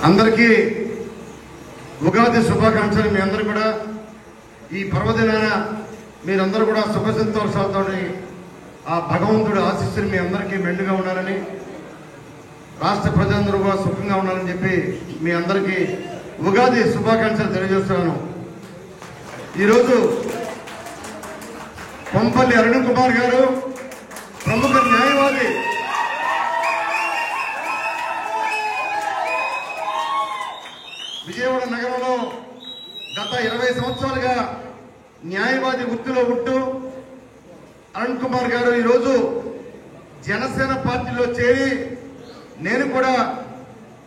అందరికీ ఉగాది శుభాకాంక్షలు. మీ అందరూ కూడా ఈ పర్వదినాన మీరందరూ కూడా సుఖ సంతోషాలతో ఆ భగవంతుడి ఆశీస్సులు మీ అందరికీ మెండుగా ఉండాలని, రాష్ట్ర ప్రజలందరూ కూడా సుఖంగా ఉండాలని చెప్పి మీ అందరికీ ఉగాది శుభాకాంక్షలు తెలియజేస్తున్నాను. ఈరోజు కొంపల్లి అరుణ్ కుమార్ గారు ప్రముఖ న్యాయవాది, విజయవాడ నగరంలో గత 20 సంవత్సరాలుగా న్యాయవాది వృత్తిలో ఉంటూ అరుణ్ కుమార్ గారు ఈరోజు జనసేన పార్టీలో చేరి నేను కూడా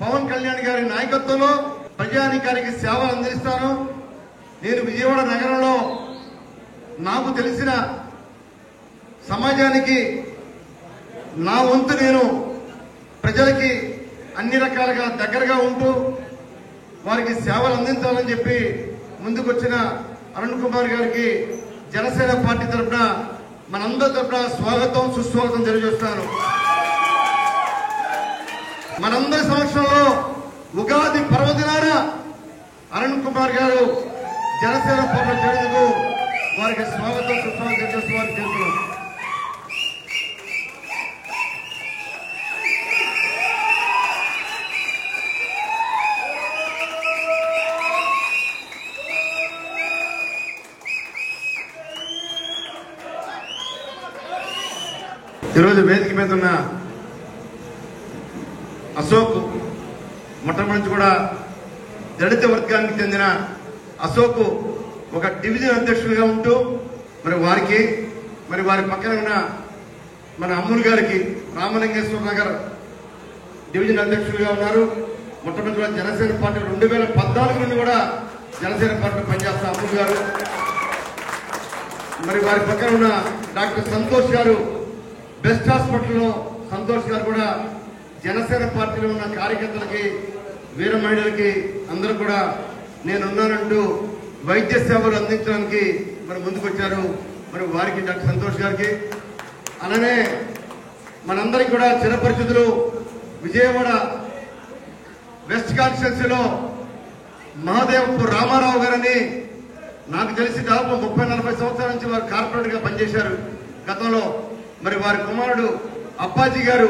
పవన్ కళ్యాణ్ గారి నాయకత్వంలో ప్రజానీకానికి సేవలు అందిస్తాను. నేను విజయవాడ నగరంలో నాకు తెలిసిన సమాజానికి నా వంతు నేను ప్రజలకి అన్ని రకాలుగా దగ్గరగా ఉంటూ వారికి సేవలు అందించాలని చెప్పి ముందుకొచ్చిన అరుణ్ కుమార్ గారికి జనసేన పార్టీ తరఫున మనందరి తరఫున స్వాగతం సుస్వాగతం తెలియజేస్తాను. మనందరి సమక్షంలో ఉగాది పర్వదినాన అరుణ్ కుమార్ గారు జనసేన పార్టీలో చేరేందుకు వారికి స్వాగతం సుస్వాగతం తెలియజేస్తూ వారికి తెలుపుతున్నాం. ఈరోజు వేదిక మీద ఉన్న అశోక్ మొట్టమొదటి నుంచి కూడా దళిత వర్గానికి చెందిన అశోక్ ఒక డివిజన్ అధ్యక్షుడిగా ఉంటూ వారి పక్కన ఉన్న మన అమ్ముల్ గారికి రామలింగేశ్వర నగర్ డివిజన్ అధ్యక్షుడిగా ఉన్నారు. మొట్టమొదటి కూడా జనసేన పార్టీ 2014 నుండి కూడా జనసేన పార్టీలో పనిచేస్తున్న అమ్ముల్ గారు, వారి పక్కన ఉన్న డాక్టర్ సంతోష్ గారు, బెస్ట్ హాస్పిటల్లో సంతోష్ గారు కూడా జనసేన పార్టీలో ఉన్న కార్యకర్తలకి, వీర మహిళలకి అందరూ కూడా నేనున్నానంటూ వైద్య సేవలు అందించడానికి ముందుకొచ్చారు. వారికి డాక్టర్ సంతోష్ గారికి, అలానే మనందరికీ కూడా చిరపరిచితులు విజయవాడ వెస్ట్ కాన్స్టిట్యున్సీలో మహాదేవపు రామారావు గారని నాకు తెలిసి దాదాపు 30-40 సంవత్సరాల నుంచి వారు కార్పొరేట్ గా పనిచేశారు గతంలో. వారి కుమారుడు అప్పాజీ గారు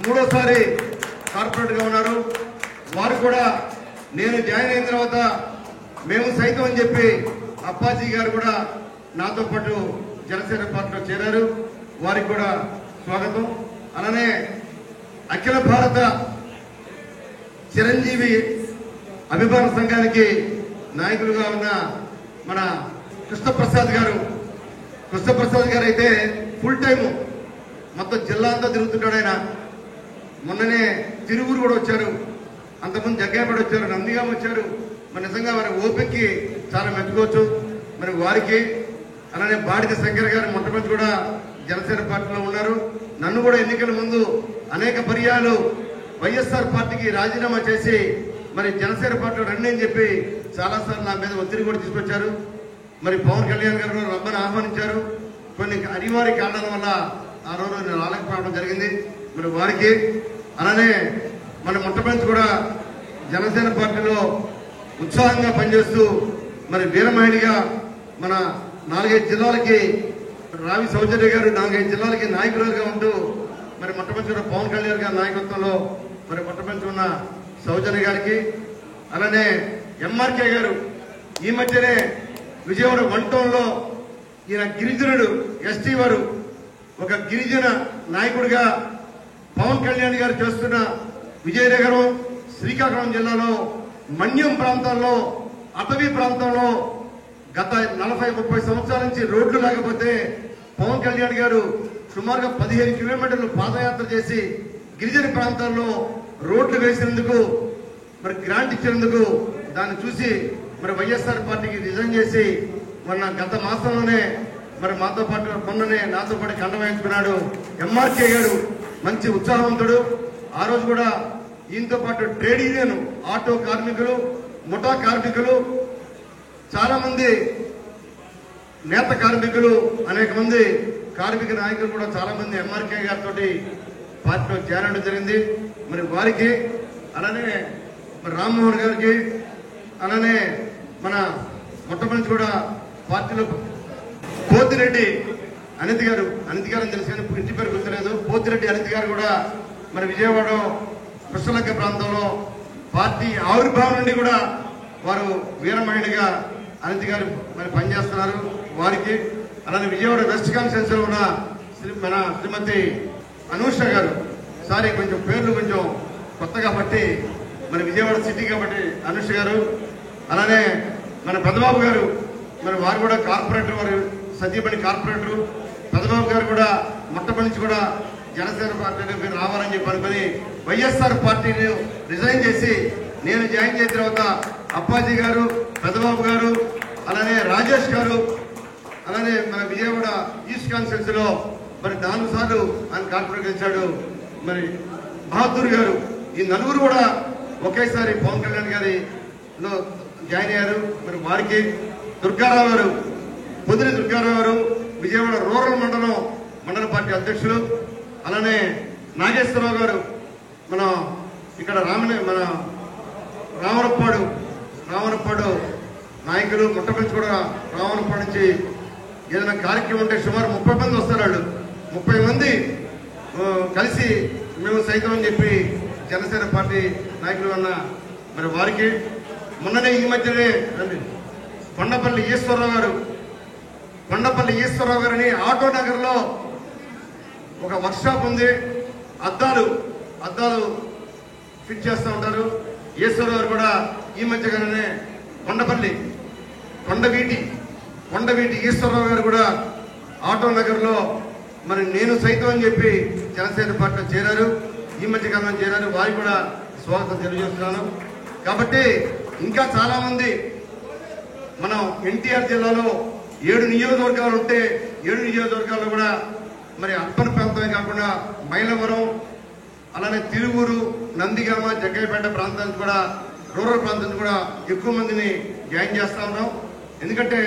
3వ కార్పొరేట్ గా ఉన్నారు. వారు కూడా నేను జాయిన్ అయిన తర్వాత మేము సైతం అని చెప్పి అప్పాజీ గారు కూడా నాతో పాటు జనసేన పార్టీలో చేరారు. వారికి కూడా స్వాగతం. అలానే అఖిల భారత చిరంజీవి అభిమాన సంఘానికి నాయకులుగా ఉన్న మన కృష్ణప్రసాద్ గారు అయితే ఫుల్ టైం మొత్తం జిల్లా అంతా తిరుగుతుంటాడు ఆయన. మొన్ననే తిరువురు కూడా వచ్చారు, అంతకుముందు జగ్గయ్యపేట వచ్చారు, నందిగామ వచ్చారు. నిజంగా వారి ఓపికకి చాలా మెచ్చుకోవచ్చు. వారికి అలానే బాడిద శంకర్ గారు మొట్టమొదటి కూడా జనసేన పార్టీలో ఉన్నారు. నన్ను కూడా ఎన్నికల ముందు అనేక పర్యాలు వైఎస్ఆర్ పార్టీకి రాజీనామా చేసి జనసేన పార్టీలో రండి అని చెప్పి చాలాసార్లు నా మీద ఒత్తిడి కూడా తీసుకొచ్చారు. పవన్ కళ్యాణ్ గారు రమ్మని ఆహ్వానించారు. కొన్ని అనివార్య కారణాల వల్ల ఆ రోజు నేను రాలేకపోవడం జరిగింది. వారికి అలానే మొట్టమొదటి కూడా జనసేన పార్టీలో ఉత్సాహంగా పనిచేస్తూ వీర మహిళగా మన 4-5 జిల్లాలకి రావి సౌజన్య గారు 4-5 జిల్లాలకి నాయకులుగా ఉంటూ మొట్టమొదటి కూడా పవన్ కళ్యాణ్ గారి నాయకత్వంలో మొట్టమొదటి ఉన్న సౌజన్య గారికి, అలానే ఎంఆర్కే గారు ఈ మధ్యనే విజయవాడ 1 టౌన్లో ఈయన గిరిజనుడు ఎస్టీ వారు ఒక గిరిజన నాయకుడిగా పవన్ కళ్యాణ్ గారు చేస్తున్న విజయనగరం, శ్రీకాకుళం జిల్లాలో మన్యం ప్రాంతాల్లో, అటవీ ప్రాంతంలో గత 40-30 సంవత్సరాల నుంచి రోడ్లు లేకపోతే పవన్ కళ్యాణ్ గారు సుమారుగా 15 కిలోమీటర్లు పాదయాత్ర చేసి గిరిజన ప్రాంతాల్లో రోడ్లు వేసినందుకు గ్రాంట్ ఇచ్చినందుకు దాన్ని చూసి వైఎస్ఆర్ పార్టీకి రిజైన్ చేసి గత మాసంలోనే మాతో పాటు మొన్ననే నాతో పాటు కండ వహించుకున్నాడు ఎంఆర్కే గారు. మంచి ఉత్సాహవంతుడు. ఆ రోజు కూడా ఈయనతో పాటు ట్రేడ్ యూనియన్, ఆటో కార్మికులు, ముఠా కార్మికులు, చాలా మంది నేత కార్మికులు, అనేక మంది కార్మిక నాయకులు కూడా చాలా మంది ఎంఆర్కే గారితో పార్టీలో చేరడం జరిగింది. వారికి అలానే మరి రామ్మోహన్ గారికి, అలానే మన మొట్టమొదటి కూడా పార్టీలో పోతిరెడ్డి అనిత్ గారు అని తెలుసు కానీ ఇంటి పేరు గుర్తులేదు. పోతిరెడ్డి అనిత్ గారు కూడా మరి విజయవాడ కృష్ణలంక ప్రాంతంలో పార్టీ ఆవిర్భావం నుండి కూడా వారు వీరమహిళగా అనిత్ గారు మరి పనిచేస్తున్నారు. వారికి అలానే విజయవాడ వెస్ట్ కాన్స్టిట్యూన్సీ లో ఉన్న మన శ్రీమతి అనూష గారు, సారీ కొంచెం పేర్లు కొంచెం కొత్త కాబట్టి మన విజయవాడ సిటీ కాబట్టి అనూష గారు, అలానే మన పెద్దబాబు గారు, మరి వారు కూడా కార్పొరేటర్, వారు సతీమణి కార్పొరేటర్ పెద్దబాబు గారు కూడా మొట్టమొదటి నుంచి కూడా జనసేన పార్టీలో రావాలని చెప్పి అనుకుని వైఎస్ఆర్ పార్టీని రిజైన్ చేసి నేను జాయిన్ చేసిన తర్వాత అప్పాజీ గారు, పెద్దబాబు గారు, అలానే రాజేష్ గారు, అలానే మన విజయవాడ ఈస్ట్ కాన్స్టిట్యూన్సీలో మరి 4 సార్లు ఆయన కార్పొరేటర్ ఇచ్చాడు మరి బహదూర్ గారు. ఈ నలుగురు కూడా ఒకేసారి పవన్ కళ్యాణ్ గారిలో జాయిన్ అయ్యారు. మరి వారికి దుర్గారావు గారు, పొదిలి దుర్గారావు గారు విజయవాడ రూరల్ మండల పార్టీ అధ్యక్షులు, అలానే నాగేశ్వరరావు గారు మన ఇక్కడ మన రామరప్పాడు నాయకులు. మొట్టమొదటి కూడా రామరప్పాడు నుంచి ఏదైనా కార్యక్రమం ఉంటే సుమారు 30 మంది వస్తారు. వాళ్ళు 30 మంది కలిసి మేము సైతం అని చెప్పి జనసేన పార్టీ నాయకులు అన్న మరి వారికి మొన్ననే ఈ మధ్యనే కొండపల్లి ఈశ్వరరావు గారిని ఆటో నగర్ లో ఒక వర్క్ షాప్ ఉంది. అద్దాలు ఫిట్ చేస్తూ ఉంటారు. ఈశ్వరరావు గారు కూడా ఈ మధ్యగానే కొండవీటి ఈశ్వరరావు గారు కూడా ఆటో నగర్ లో మరి నేను సైతం అని చెప్పి జనసేన పార్టీలో చేరారు. ఈ మధ్యకాలంలో చేరారు. వారికి కూడా స్వాగతం తెలియజేస్తున్నాను. కాబట్టి ఇంకా చాలా మంది మనం ఎన్టీఆర్ జిల్లాలో 7 నియోజకవర్గాలు ఉంటే 7 నియోజకవర్గాల్లో కూడా మరి అర్బన్ ప్రాంతమే కాకుండా మైలవరం, అలానే తిరువూరు, నందిగామ, జగ్గయ్యపేట ప్రాంతానికి కూడా రూరల్ ప్రాంతానికి కూడా ఎక్కువ మందిని జాయిన్ చేస్తా ఉన్నాం. ఎందుకంటే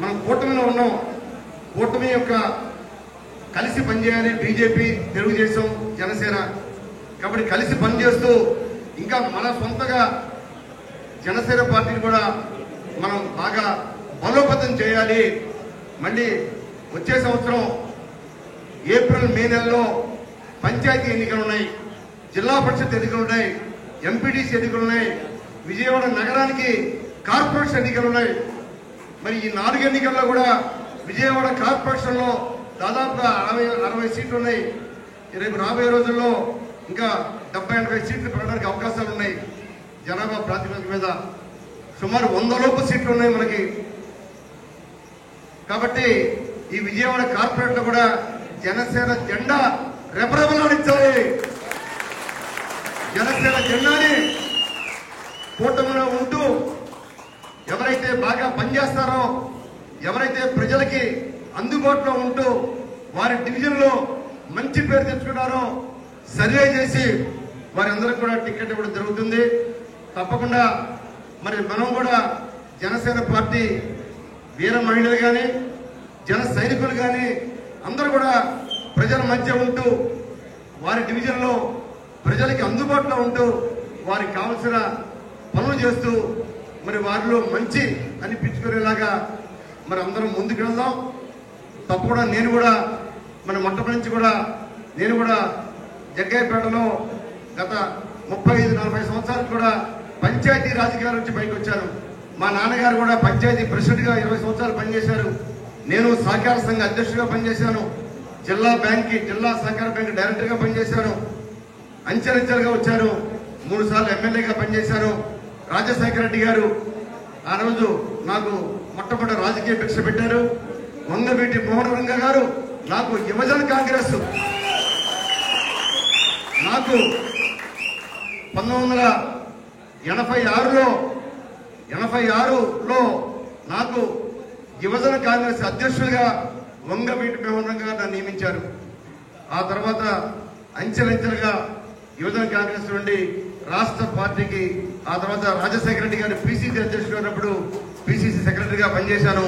మనం కూటమిలో ఉన్నాం. కూటమి యొక్క కలిసి పనిచేయాలి. బీజేపీ, తెలుగుదేశం, జనసేన కాబట్టి కలిసి పనిచేస్తూ ఇంకా మన సొంతగా జనసేన పార్టీని కూడా మనం బాగా బలోపేతం చేయాలి. మళ్ళీ వచ్చే సంవత్సరం ఏప్రిల్, మే నెలలో పంచాయతీ ఎన్నికలు ఉన్నాయి, జిల్లా పరిషత్ ఎన్నికలు ఉన్నాయి, ఎంపీటీసీ ఎన్నికలు ఉన్నాయి, విజయవాడ నగరానికి కార్పొరేషన్ ఎన్నికలు ఉన్నాయి. మరి ఈ 4 ఎన్నికల్లో కూడా విజయవాడ కార్పొరేషన్ లో దాదాపుగా 60 సీట్లు ఉన్నాయి. రేపు రాబోయే రోజుల్లో ఇంకా 70-80 సీట్లు పెట్టడానికి అవకాశాలు ఉన్నాయి. జనాభా ప్రాతిపదిక మీద సుమారు 100 లోపు సీట్లు ఉన్నాయి మనకి. కాబట్టి ఈ విజయవాడ కార్పొరేట్ లో కూడా జనసేన జెండా రెపరెపలాడించాలి. జనసేన జెండాని కూటమిలో ఉంటూ ఎవరైతే బాగా పనిచేస్తారో, ఎవరైతే ప్రజలకి అందుబాటులో ఉంటూ వారి డివిజన్ లో మంచి పేరు తెచ్చుకున్నారో సర్వే చేసి వారందరికీ కూడా టికెట్ ఇవ్వడం జరుగుతుంది. తప్పకుండా మరి మనం కూడా జనసేన పార్టీ వీర మహిళలు కానీ, జన సైనికులు కానీ అందరూ కూడా ప్రజల మధ్య ఉంటూ వారి డివిజన్ లో ప్రజలకి అందుబాటులో ఉంటూ వారికి కావలసిన పనులు చేస్తూ మరి వారిలో మంచి అనిపించుకునేలాగా మరి అందరం ముందుకు వెళ్దాం. తప్పకుండా నేను కూడా మన మొట్టమొదటి నుంచి కూడా నేను కూడా జగ్గయ్యపేటలో గత 35-40 సంవత్సరాలు కూడా పంచాయతీ రాజకీయాల నుంచి పైకి వచ్చాను. మా నాన్నగారు కూడా పంచాయతీ ప్రెసిడెంట్ గా 20 సంవత్సరాలు పనిచేశారు. నేను సహకార సంఘ అధ్యక్షుడిగా పనిచేశాను. జిల్లా సహకార బ్యాంక్ డైరెక్టర్ గా పనిచేశాను. అంచెలంచెలుగా వచ్చాను. 3 సార్లు ఎమ్మెల్యేగా పనిచేశాను. రాజశేఖర రెడ్డి గారు ఆ రోజు నాకు మొట్టమొదటి రాజకీయ భిక్ష పెట్టారు. వంగవీటి మోహనరంగ గారు నాకు యువజన కాంగ్రెస్ నాకు 1986లో నాకు యువజన కాంగ్రెస్ అధ్యక్షుడిగా వంగవీటి మోహనరంగ గారు నన్ను నియమించారు. ఆ తర్వాత అంచెలంచెలుగా యువజన కాంగ్రెస్ నుండి రాష్ట్ర పార్టీకి, ఆ తర్వాత రాజశేఖర రెడ్డి గారు పిసిసి అధ్యక్షుడు ఉన్నప్పుడు పిసిసి సెక్రటరీగా పనిచేశాను.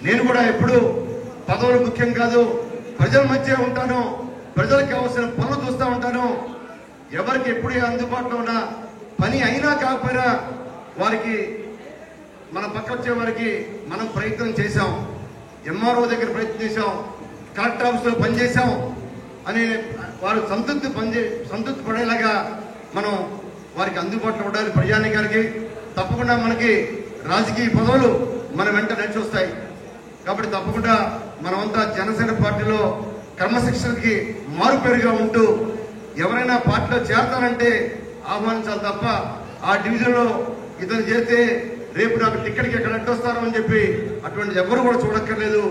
నేను కూడా ఎప్పుడు పదవులు ముఖ్యం కాదు, ప్రజల మధ్య ఉంటాను, ప్రజలకు కావాల్సిన పనులు చూస్తూ ఉంటాను. ఎవరికి ఎప్పుడు అందుబాటులో ఉన్నా పని అయినా కాకపోయినా వారికి మన పక్క వచ్చే వారికి మనం ప్రయత్నం చేశాం. ఎంఆర్ఓ దగ్గర ప్రయత్నం చేశాం, కలెక్టర్ ఆఫీస్లో పనిచేశాం అని వారు సంతృప్తి పడేలాగా మనం వారికి అందుబాటులో ఉండాలి. ప్రజానీకానికి తప్పకుండా మనకి రాజకీయ పదవులు మన వెంట నడిచి వస్తాయి. కాబట్టి తప్పకుండా మనమంతా జనసేన పార్టీలో క్రమశిక్షణకి మారుపేరుగా ఉంటూ ఎవరైనా పార్టీలో చేరతానంటే ఆహ్వానించాలి తప్ప ఆ డివిజన్లో ఇతను చేస్తే రేపు నాకు టికెట్కి ఎక్కడ అడ్డొస్తారో అని చెప్పి అటువంటి ఎవరు కూడా చూడక్కర్లేదు.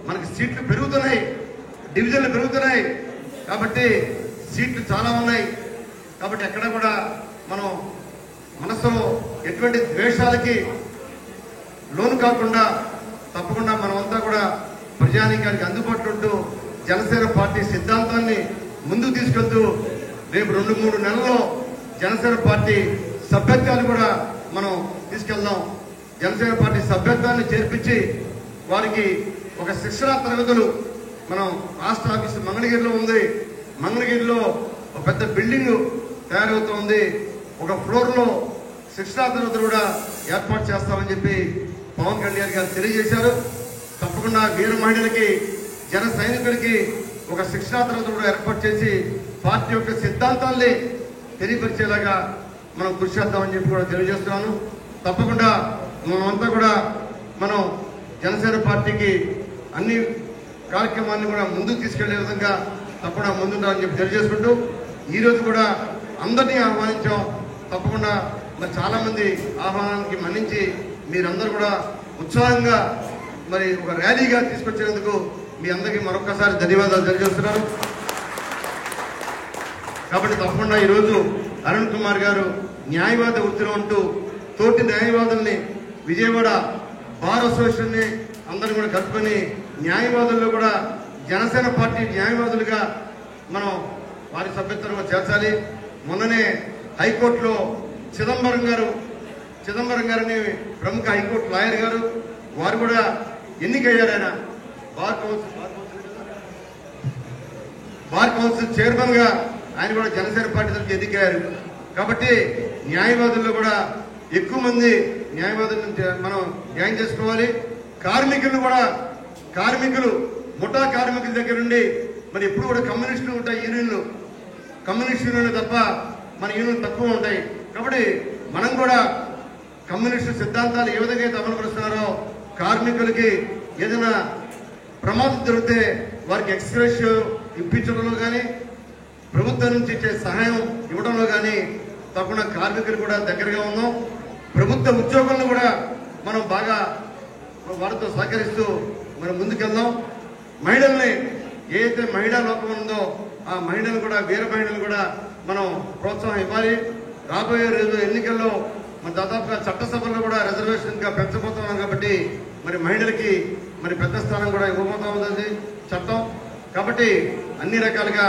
మనకి సీట్లు పెరుగుతున్నాయి, డివిజన్లు పెరుగుతున్నాయి, కాబట్టి సీట్లు చాలా ఉన్నాయి. కాబట్టి ఎక్కడ కూడా మనం మనసులో ఎటువంటి ద్వేషాలకి లోను కాకుండా తప్పకుండా మనమంతా కూడా ప్రజానీకానికి అందుబాటులో ఉంటూ జనసేన పార్టీ సిద్ధాంతాన్ని ముందుకు తీసుకెళ్తూ రేపు 2-3 నెలల్లో జనసేన పార్టీ సభ్యత్వాన్ని కూడా మనం తీసుకెళ్దాం. జనసేన పార్టీ సభ్యత్వాన్ని చేర్పించి వారికి ఒక శిక్షణా తరగతులు మనం రాష్ట్ర ఆఫీసు మంగళగిరిలో ఉంది. మంగళగిరిలో ఒక పెద్ద బిల్డింగ్ తయారవుతోంది. ఒక ఫ్లోర్ లో శిక్షణా తరగతులు కూడా ఏర్పాటు చేస్తామని చెప్పి పవన్ కళ్యాణ్ గారు తెలియజేశారు. తప్పకుండా వీర మహిళలకి, జన సైనికులకి ఒక శిక్షణా తరగతులు కూడా ఏర్పాటు చేసి పార్టీ యొక్క సిద్ధాంతాల్ని తెలియపరిచేలాగా మనం కృషి చేద్దామని చెప్పి కూడా తెలియజేస్తున్నాను. తప్పకుండా మనమంతా కూడా మనం జనసేన పార్టీకి అన్ని కార్యక్రమాన్ని కూడా ముందుకు తీసుకెళ్లే విధంగా తప్పకుండా ముందుండాలని చెప్పి తెలియజేసుకుంటూ ఈ రోజు కూడా అందరినీ ఆహ్వానించాం. తప్పకుండా మరి చాలా మంది ఆహ్వానానికి మన్నించి మీరందరూ కూడా ఉత్సాహంగా మరి ఒక ర్యాలీగా తీసుకొచ్చినందుకు మీ అందరికీ మరొకసారి ధన్యవాదాలు తెలియజేస్తున్నాను. కాబట్టి తప్పకుండా ఈరోజు అరుణ్ కుమార్ గారు న్యాయవాద వృత్తిలో ఉంటూ తోటి న్యాయవాదుల్ని విజయవాడ బార్ అసోసియేషన్ ని అందరినీ కూడా కలుపుకొని న్యాయవాదుల్లో కూడా జనసేన పార్టీ న్యాయవాదులుగా మనం వారి సభ్యత్వంలో చేర్చాలి. మొన్ననే హైకోర్టులో చిదంబరం గారని ప్రముఖ హైకోర్టు లాయర్ గారు వారు కూడా ఎన్నికయ్యారు. ఆయన బార్ కౌన్సిల్ చైర్మన్ గా ఆయన కూడా జనసేన పార్టీ తరఫున ఎన్నికయ్యారు. కాబట్టి న్యాయవాదుల్లో కూడా ఎక్కువ మంది న్యాయవాదులను మనం జాయిన్ చేసుకోవాలి. కార్మికులు ముఠా కార్మికుల దగ్గర నుండి మరి ఎప్పుడు కూడా కమ్యూనిస్టులు ఉంటాయి, కమ్యూనిస్ట్ యూనియన్లు తప్ప మన యూనియన్ తక్కువ ఉంటాయి. కాబట్టి మనం కూడా కమ్యూనిస్టు సిద్ధాంతాలు ఏ విధంగా అయితే అమలు పరుస్తున్నారో కార్మికులకి ఏదైనా ప్రమాదం జరిగితే వారికి ఎక్స్గ్రేస్ ఇప్పించడంలో కానీ ప్రభుత్వం నుంచి ఇచ్చే సహాయం ఇవ్వడంలో కానీ తప్పకుండా కార్మికులు కూడా దగ్గరగా ఉన్నాం. ప్రభుత్వ ఉద్యోగులను కూడా మనం బాగా వారితో సహకరిస్తూ మనం ముందుకెళ్దాం. మహిళల్ని ఏదైతే మహిళా లోకం ఉందో ఆ మహిళలు కూడా వీర మహిళలు కూడా మనం ప్రోత్సాహం ఇవ్వాలి. రాబోయే రోజు ఎన్నికల్లో మన దాదాపుగా చట్టసభల్లో కూడా రిజర్వేషన్ గా పెంచబోతున్నాం. కాబట్టి మరి మహిళలకి మరి పెద్ద స్థానం కూడా ఇవ్వబోతా ఉంది చట్టం. కాబట్టి అన్ని రకాలుగా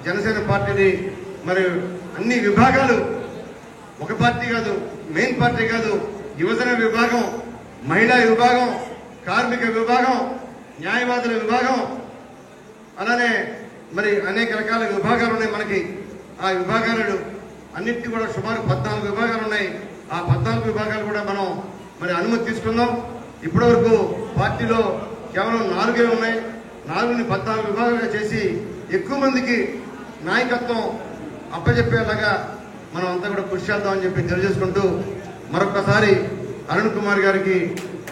జనసేన పార్టీని మరి అన్ని విభాగాలు, ఒక పార్టీ కాదు, మెయిన్ పార్టీ కాదు, యువజన విభాగం, మహిళా విభాగం, కార్మిక విభాగం, న్యాయవాదుల విభాగం, అలానే మరి అనేక రకాల విభాగాలు ఉన్నాయి మనకి. ఆ విభాగాలు అన్నింటినీ కూడా సుమారు 14 విభాగాలు ఉన్నాయి. ఆ 14 విభాగాలు కూడా మనం మరి అనుమతి తీసుకుందాం. ఇప్పటి వరకు పార్టీలో కేవలం 4 ఉన్నాయి. 4ని 14 విభాగాలుగా చేసి ఎక్కువ మందికి నాయకత్వం అప్పచెప్పేలాగా మనం అంతా కూడా కృషి చేద్దామని చెప్పి తెలియజేసుకుంటూ మరొకసారి అరుణ్ కుమార్ గారికి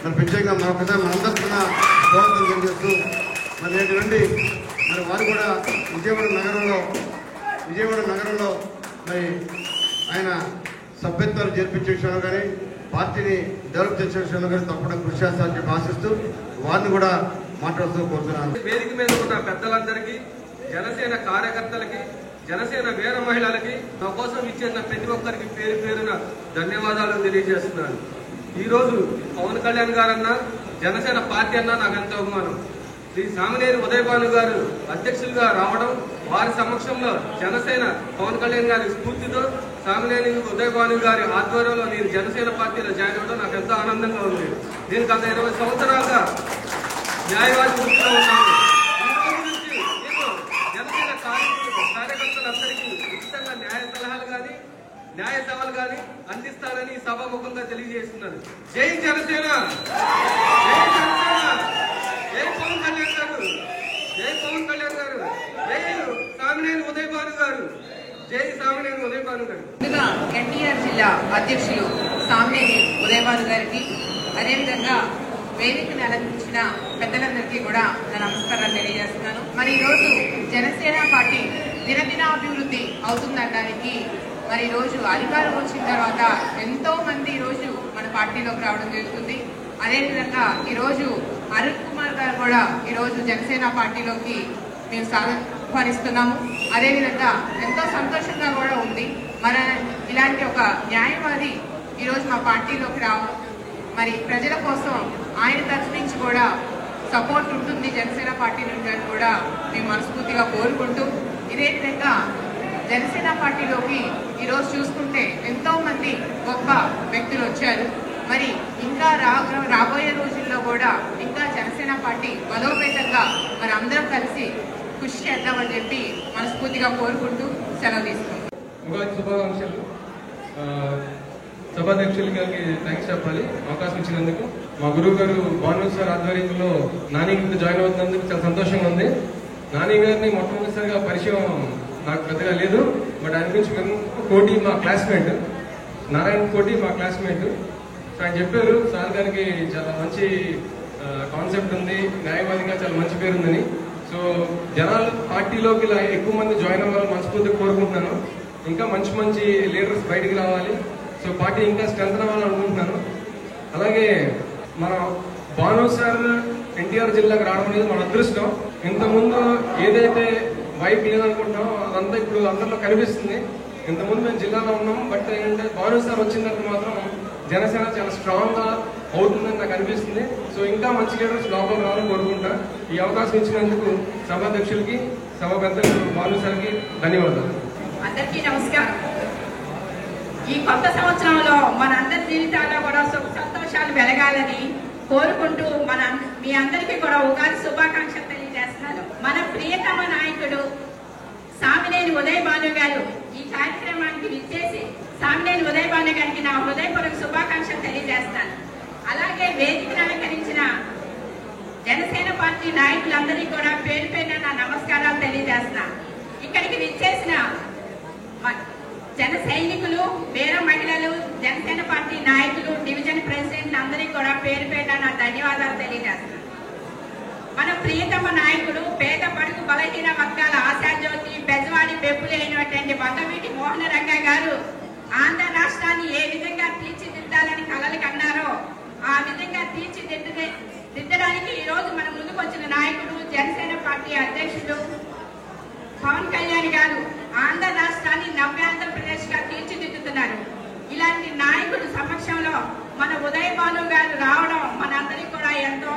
మరి ప్రత్యేకంగా మరొకసారి మనందరికీ స్వాగతం తెలియజేస్తూ మరి నేటి నుండి మరి వారు కూడా విజయవాడ నగరంలో మరి ఆయన సభ్యత్వాలు చేర్పించే విషయంలో కానీ పార్టీని డెవలప్ చేసే విషయంలో కానీ తప్పకుండా కృషి చేస్తారని చెప్పి ఆశిస్తూ వారిని కూడా మాట్లాడుతూ కోరుతున్నాను. వేదిక మీద ఉన్న పెద్దలందరికీ, జనసేన కార్యకర్తలకి, జనసేన వీర మహిళలకి, నా కోసం ఇచ్చేసిన ప్రతి ఒక్కరికి పేరు పేరున ధన్యవాదాలు తెలియజేస్తున్నాను. ఈ రోజు పవన్ కళ్యాణ్ గారన్నా, జనసేన పార్టీ అన్నా నాకు ఎంతో అభిమానం. శ్రీ సామినేని ఉదయభాను గారు అధ్యక్షులుగా రావడం, వారి సమక్షంలో జనసేన పవన్ కళ్యాణ్ గారి స్ఫూర్తితో సామినేని ఉదయభాను గారి ఆధ్వర్యంలో నేను జనసేన పార్టీలో జాయిన్ అవ్వడం నాకు ఎంతో ఆనందంగా ఉంది. నేను గత 20 సంవత్సరాలుగా న్యాయవాది వృత్తిలో ఉన్నాను. జనసేన కార్యకర్తలందరికీ ఉచితంగా న్యాయ సలహాలు కానీ, న్యాయ సేవలు కానీ అందిస్తానని సభాముఖంగా తెలియజేస్తున్నారు. జై జనసేన, జై జనసేన, జై పవన్ కళ్యాణ్ గారు, జై పవన్ కళ్యాణ్ గారు, జై సామినేని ఉదయ్ భాను గారు, జై సామినేని ఉదయ్ భాను గారు. ముందుగా ఎన్టీఆర్ జిల్లా అధ్యక్షులు సామినేని ఉదయ్ భాను గారికి, అదేవిధంగా వేదికను అలంకరించిన పెద్దలందరికీ కూడా నా నమస్కారాలు తెలియజేస్తున్నాను. మరి ఈరోజు జనసేన పార్టీ దినదినాభివృద్ధి అవుతుందనడానికి మరి ఈరోజు అధికారం వచ్చిన తర్వాత ఎంతో మంది ఈరోజు మన పార్టీలోకి రావడం జరుగుతుంది. అదేవిధంగా ఈరోజు అరుణ్ కుమార్ గారు కూడా ఈరోజు జనసేన పార్టీలోకి మేము ఆహ్వానిస్తున్నాము. అదేవిధంగా ఎంతో సంతోషంగా కూడా ఉంది. మన ఇలాంటి ఒక న్యాయవాది ఈరోజు మా పార్టీలోకి రావడం, మరి ప్రజల కోసం ఆయన తరఫు నుంచి కూడా సపోర్ట్ ఉంటుంది జనసేన పార్టీ నుండి కూడా మేము మనస్ఫూర్తిగా కోరుకుంటూ, ఇదే విధంగా జనసేన పార్టీలోకి ఈరోజు చూసుకుంటే ఎంతో మంది గొప్ప వ్యక్తులు వచ్చారు. మరి ఇంకా రాబోయే రోజుల్లో కూడా ఇంకా జనసేన పార్టీ బలోపేతంగా మరి అందరం కలిసి కృషి చేద్దామని చెప్పి మనస్ఫూర్తిగా కోరుకుంటూ సెలవు తీసుకుంటాం. ఉగాది శుభాకాంక్షలు. సభాధ్యక్షులు గారికి థ్యాంక్స్ చెప్పాలి అవకాశం ఇచ్చినందుకు. మా గురువు గారు భాను సార్ ఆధ్వర్యంలో నాని గారితో జాయిన్ అవుతున్నందుకు చాలా సంతోషంగా ఉంది. నాని గారిని మొట్టమొదటిసారిగా పరిచయం నాకు పెద్దగా లేదు, బట్ ఆయన గురించి కోటి మా క్లాస్మేట్, నారాయణ కోటి మా క్లాస్మేట్. సో ఆయన చెప్పారు సార్ గారికి చాలా మంచి కాన్సెప్ట్ ఉంది, న్యాయవాదిగా చాలా మంచి పేరు ఉందని. సో జనాలు పార్టీలోకి ఇలా ఎక్కువ మంది జాయిన్ అవ్వాలని మనస్ఫూర్తిగా కోరుకుంటున్నాను. ఇంకా మంచి మంచి లీడర్స్ బయటికి రావాలి. సో పార్టీ ఇంకా స్ట్రెంథన్ అవ్వాలని అనుకుంటున్నాను. అలాగే మన భాను సార్ ఎన్టీఆర్ జిల్లాకు రావడం అనేది మన అదృష్టం. ఇంతకుముందు ఏదైతే వైపు లేదనుకుంటున్నాం అదంతా ఇప్పుడు అందరిలో కనిపిస్తుంది. ఇంతకుముందు మేము జిల్లాలో ఉన్నాం, బట్ ఏంటంటే భాను సార్ వచ్చిన తర్వాత మాత్రం జనసేన చాలా స్ట్రాంగ్ గా అవుతుందని నాకు అనిపిస్తుంది. సో ఇంకా మంచి లీడర్స్ లోపల రావాలని కోరుకుంటా. ఈ అవకాశం ఇచ్చినందుకు సభాధ్యక్షులకి, సభ పెద్దలకు, భాను సార్కి ధన్యవాదాలు. అందరికీ నమస్కారం. ఈ కొత్త సంవత్సరంలో మనందరి జీవితాల్లో కూడా సుఖ సంతోషాలు వెలగాలని కోరుకుంటూ మీ అందరికీ కూడా ఉగాది శుభాకాంక్షలు తెలియజేస్తున్నాను. మన ప్రియతమ నాయకుడు సామినేని ఉదయ్ భాను గారు ఈ కార్యక్రమానికి విచ్చేసి సామినేని ఉదయ్ భాను గారికి నా హృదయపూర్వక శుభాకాంక్షలు తెలియజేస్తాను. అలాగే వేదికను అలంకరించిన జనసేన పార్టీ నాయకులందరికీ కూడా పేరు పేరున నా నమస్కారాలు తెలియజేస్తున్నాను. ఇక్కడికి విచ్చేసిన జన సైనికులు, వీర మహిళలు, జనసేన పార్టీ నాయకులు, డివిజన్ ప్రెసిడెంట్ అందరికీ కూడా పేరు పేరున నా ధన్యవాదాలు తెలియజేస్తున్నాను. మన ప్రియతమ నాయకుడు పేద పడుగు బలహీన వర్గాల ఆశాజ్యోతి, పెద్దవాడి పెప్పులు అయినటువంటి వంగవీటి మోహన రంగ గారు ఆంధ్ర రాష్ట్రాన్ని ఏ విధంగా తీర్చిదిద్దాలని కలలు కన్నారో ఆ విధంగా తీర్చిదిద్దడానికి ఈ రోజు మన ముందుకు వచ్చిన నాయకుడు జనసేన పార్టీ అధ్యక్షుడు పవన్ కళ్యాణ్ గారు ఆంధ్ర రాష్ట్రాన్ని నవ్యాంధ్రప్రదేశ్ గా తీర్చిదిద్దుతున్నారు. ఇలాంటి నాయకుడు సమక్షంలో మన ఉదయ్ భాను గారు రావడం మనందరికీ కూడా ఎంతో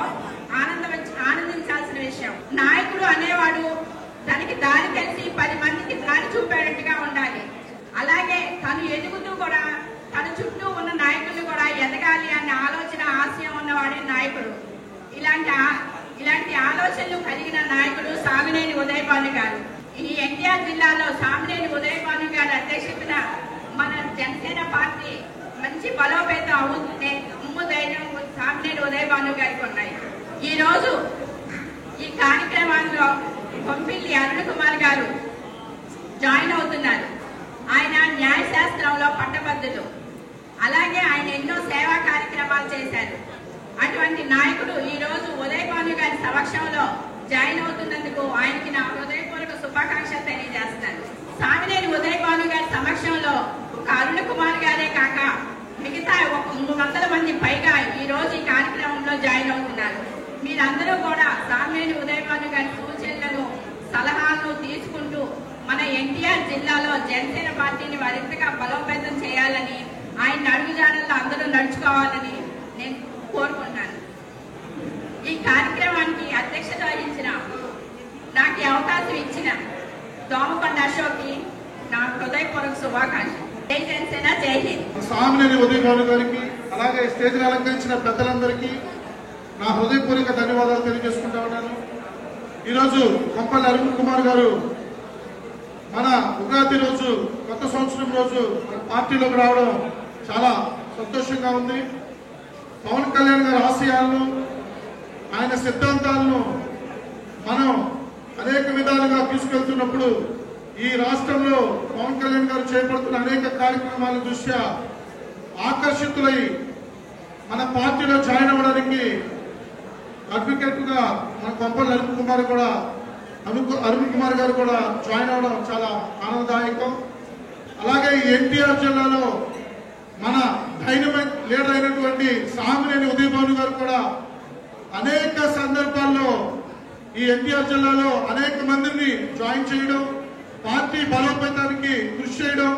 ఆనందించాల్సిన విషయం. నాయకుడు అనేవాడు తనకి దారి తెలిసి 10 మందికి దారి చూపేటట్టుగా ఉండాలి. అలాగే తను ఎదుగుతూ కూడా తన చుట్టూ ఉన్న నాయకులు కూడా ఎదగాలి అనే ఆలోచన, ఆశయం ఉన్నవాడే నాయకుడు. ఇలాంటి ఆలోచనలు కలిగిన నాయకుడు సామినేని ఉదయ్ భాను గారు. ఈ ఎన్టీఆర్ జిల్లాలో సామినేని ఉదయ్ భాను గారి అధ్యక్షతన మన జనసేన పార్టీ మంచి బలోపేతం అవుతుంది. ధైర్యం సామినేని ఉదయ్ భాను గారికి ఉన్నాయి. ఈ రోజు ఈ కార్యక్రమంలో కొంపిల్లి అరుణ్ కుమార్ గారు జాయిన్ అవుతున్నారు. ఆయన న్యాయశాస్త్రంలో పట్టభద్రులు. అలాగే ఆయన ఎన్నో సేవా కార్యక్రమాలు చేశారు. అటువంటి నాయకుడు ఈ రోజు ఉదయ్ భాను గారి సమక్షంలో జాయిన్ అవుతున్నందుకు ఆయనకి నా హృదయపూర్వక శుభాకాంక్షలు తెలియజేస్తాను. సామినేని ఉదయ్ భాను గారి సమక్షంలో ఒక అరుణ్ కుమార్ గారే కాక మిగతా 300 మంది పైగా ఈ రోజు ఈ కార్యక్రమంలో జాయిన్ అవుతున్నారు. మీరందరూ కూడా సామినేని ఉదయ్ భాను గారి సూచనలను, సలహాలను తీసుకుంటూ మన ఎన్టీఆర్ జిల్లాలో జనసేన పార్టీని మరింతగా బలోపేతం చేయాలని, ఆయన అడుగుజాడల్లో అందరూ నడుచుకోవాలని నేను కోరుకుంటున్నాను. ఈ కార్యక్రమానికి అధ్యక్షత వహించిన, నాకు ఈ అవకాశం ఇచ్చిన దోమకొండ అశోక్కి నా హృదయపూర్వక శుభాకాంక్షలు. జై జనసేన, జై హింద్. సామినేని ఉదయ్ భాను గారికి, అలాగే స్టేజ్ అలంకరించిన పెద్దలందరికీ నా హృదయపూర్వక ధన్యవాదాలు తెలియజేసుకుంటా ఉన్నాను. ఈరోజు కొంపల్లి అరుణ్ కుమార్ గారు మన ఉగాది రోజు కొత్త సంవత్సరం రోజు మన పార్టీలోకి రావడం చాలా సంతోషంగా ఉంది. పవన్ కళ్యాణ్ గారి ఆశయాలను ఆయన సిద్ధాంతాలను మనం అనేక విధాలుగా తీసుకెళ్తున్నప్పుడు ఈ రాష్ట్రంలో పవన్ కళ్యాణ్ గారు చేపడుతున్న అనేక కార్యక్రమాల దృష్ట్యా ఆకర్షితులై మన పార్టీలో జాయిన్ అవ్వడానికి అడ్వకేట్ గా మన కొంపల్లి అరుణ్ కుమార్ గారు కూడా జాయిన్ అవ్వడం చాలా ఆనందదాయకం. అలాగే ఎన్టీఆర్ జిల్లాలో మన డైనమిక్ లీడర్ అయినటువంటి సామినేని ఉదయభాను గారు కూడా అనేక సందర్భాల్లో ఈ ఎన్టీఆర్ జిల్లాలో అనేక మందిని జాయిన్ చేయడం, పార్టీ బలోపేతానికి కృషి చేయడం,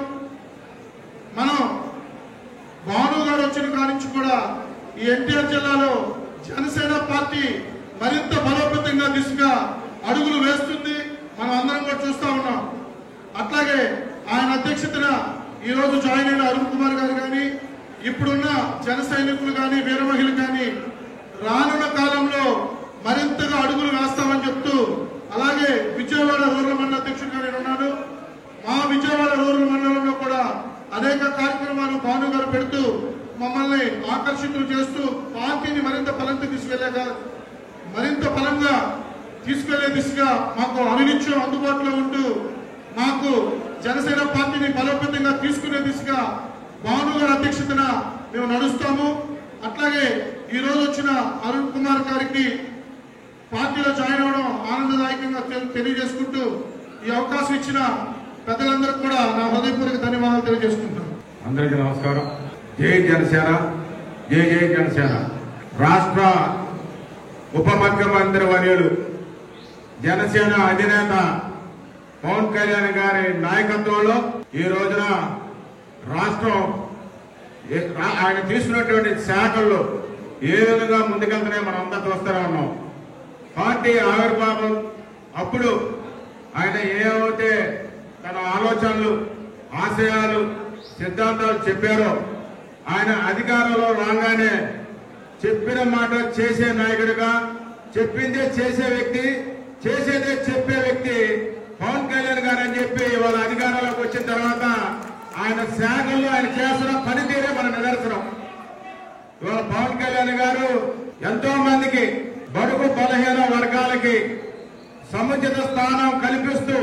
మనం భాను గారు వచ్చిన కాడి నుంచి కూడా ఈ ఎన్టీఆర్ జిల్లాలో జనసేన పార్టీ మరింత బలోపేతంగా దిశగా అడుగులు వేస్తుంది. మనం అందరం కూడా చూస్తా ఉన్నాం. అట్లాగే ఆయన అధ్యక్షతన ఈ రోజు జాయిన్ అయిన అరుణ్ కుమార్ గారు కానీ, ఇప్పుడున్న జన సైనికులు కానీ, వీర మహిళలు కానీ రానున్న కాలంలో మరింతగా అడుగులు వేస్తామని చెప్తూ, అలాగే విజయవాడ రూరల్ మండల అధ్యక్షుడిగా నేను ఉన్నాను. మా విజయవాడ రూరల్ మండలంలో కూడా అనేక కార్యక్రమాలు భాను గారు పెడుతూ మమ్మల్ని ఆకర్షితులు చేస్తూ పార్టీని మరింత బలంగా తీసుకెళ్లే దిశగా మాకు అవినిత్యం అందుబాటులో ఉంటూ మాకు జనసేన పార్టీని బలోపేతంగా తీసుకునే దిశగా భాను గారి అధ్యక్షతన మేము నడుస్తాము. అట్లాగే ఈ రోజు వచ్చిన అరుణ్ కుమార్ గారికి పార్టీలో జాయిన్ అవ్వడం ఆనందదాయకంగా తెలియజేసుకుంటూ ఈ అవకాశం ఇచ్చిన పెద్దలందరికీ కూడా నా హృదయపూర్వక ధన్యవాదాలు తెలియజేసుకుంటున్నాను. అందరికీ నమస్కారం. జై జనసేన, జై జై జనసేన. రాష్ట్ర ఉప ముఖ్యమంత్రి వర్యులు జనసేన అధినేత పవన్ కళ్యాణ్ గారి నాయకత్వంలో ఈ రోజున రాష్ట్రం ఆయన తీసుకున్నటువంటి శాఖల్లో ఏ విధంగా ముందుకెళ్తున్నాయో మనం అంతా చూస్తూనే ఉన్నాం. పార్టీ ఆవిర్భావం అప్పుడు ఆయన ఏవైతే తన ఆలోచనలు, ఆశయాలు, సిద్ధాంతాలు చెప్పారో, ఆయన అధికారంలో రాగానే చెప్పిన మాట చేసే నాయకుడిగా, చెప్పిందే చేసే వ్యక్తి, చేసేదే చెప్పే వ్యక్తి పవన్ కళ్యాణ్ గారు అని చెప్పి ఇవాళ అధికారంలోకి వచ్చిన తర్వాత ఆయన శాఖల్లో ఆయన చేస్తున్న పనితీరే మన నిదర్శనం. ఇవాళ పవన్ కళ్యాణ్ గారు ఎంతో మందికి, బడుగు బలహీన వర్గాలకి సముచిత స్థానం కల్పిస్తూ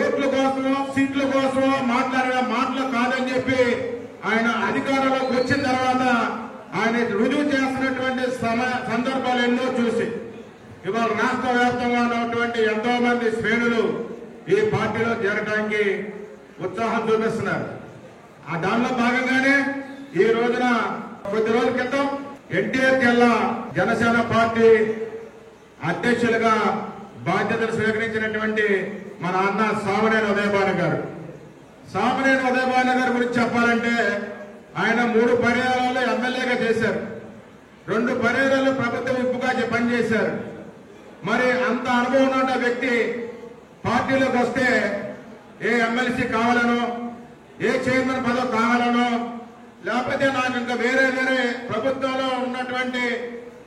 ఓట్ల కోసమో సీట్ల కోసమో మాట్లాడిన మాటలు కాదని చెప్పి ఆయన అధికారంలోకి వచ్చిన తర్వాత ఆయన రుజువు చేస్తున్నటువంటి సందర్భాలు ఎన్నో చూసి ఇవాళ రాష్ట్ర వ్యాప్తంగా ఉన్నటువంటి ఎంతో మంది శ్రేణులు ఈ పార్టీలో చేరడానికి ఉత్సాహం చూపిస్తున్నారు. ఆ దానిలో భాగంగానే ఈ రోజున కొద్ది రోజుల క్రితం ఎన్టీఆర్ జిల్లా జనసేన పార్టీ అధ్యక్షులుగా బాధ్యతలు స్వీకరించినటువంటి మన అన్న సామినేని ఉదయభాను గారు. సామినేని ఉదయభాను గారి గురించి చెప్పాలంటే ఆయన 3 పర్యాయాలు ఎమ్మెల్యేగా చేశారు, 2 పర్యాయాలు ప్రభుత్వ విప్పుగా పనిచేశారు. మరి అంత అనుభవం ఉన్న వ్యక్తి పార్టీలోకి వస్తే ఏ ఎమ్మెల్సీ కావాలనో, ఏ చైర్మన్ పదవి కావాలనో, లేకపోతే నాకు ఇంకా వేరే ప్రభుత్వంలో ఉన్నటువంటి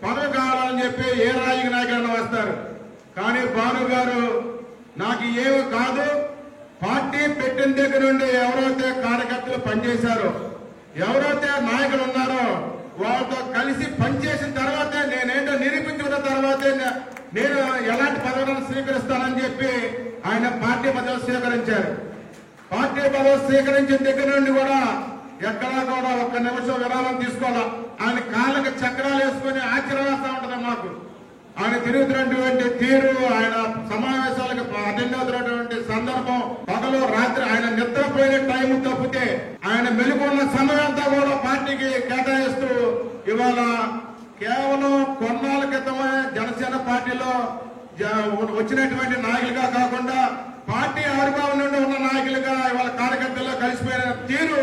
పదవి కావాలని చెప్పి ఏ రాజకీయ నాయకులను వస్తారు. కానీ భాను గారు నాకు ఏమి కాదు, పార్టీ పెట్టిన దగ్గర నుండి ఎవరైతే కార్యకర్తలు పనిచేశారో, ఎవరైతే నాయకులు ఉన్నారో వాళ్ళతో కలిసి పనిచేసిన తర్వాతే నేనేంటో నిరూపించుకున్న తర్వాతే నేను ఎలాంటి పదవులను స్వీకరిస్తానని చెప్పి ఆయన పార్టీ పదవి స్వీకరించారు. పార్టీ పదవి స్వీకరించిన దగ్గర నుండి కూడా ఎక్కడా కూడా 1 నిమిషం విరామం తీసుకోవాలా. ఆయన కాళ్ళకి చక్రాలు వేసుకుని ఆశ్చర్యవేస్తా ఉంటది మాకు. ఆయన తిరుగుతున్నటువంటి తీరు, ఆయన సమావేశాలకు అటెండ్ అవుతున్నటువంటి సందర్భం, పగలు రాత్రి ఆయన నిద్రపోయిన టైం తప్పితే ఆయన మెలుగున్న సమయం అంతా కూడా పార్టీకి కేటాయిస్తూ ఇవాళ కేవలం కొన్నాళ్ళ క్రితమే జనసేన పార్టీలో వచ్చినటువంటి నాయకులుగా కాకుండా పార్టీ ఆవిర్భావం నుండి ఉన్న నాయకులుగా ఇవాళ కార్యకర్తల్లో కలిసిపోయిన తీరు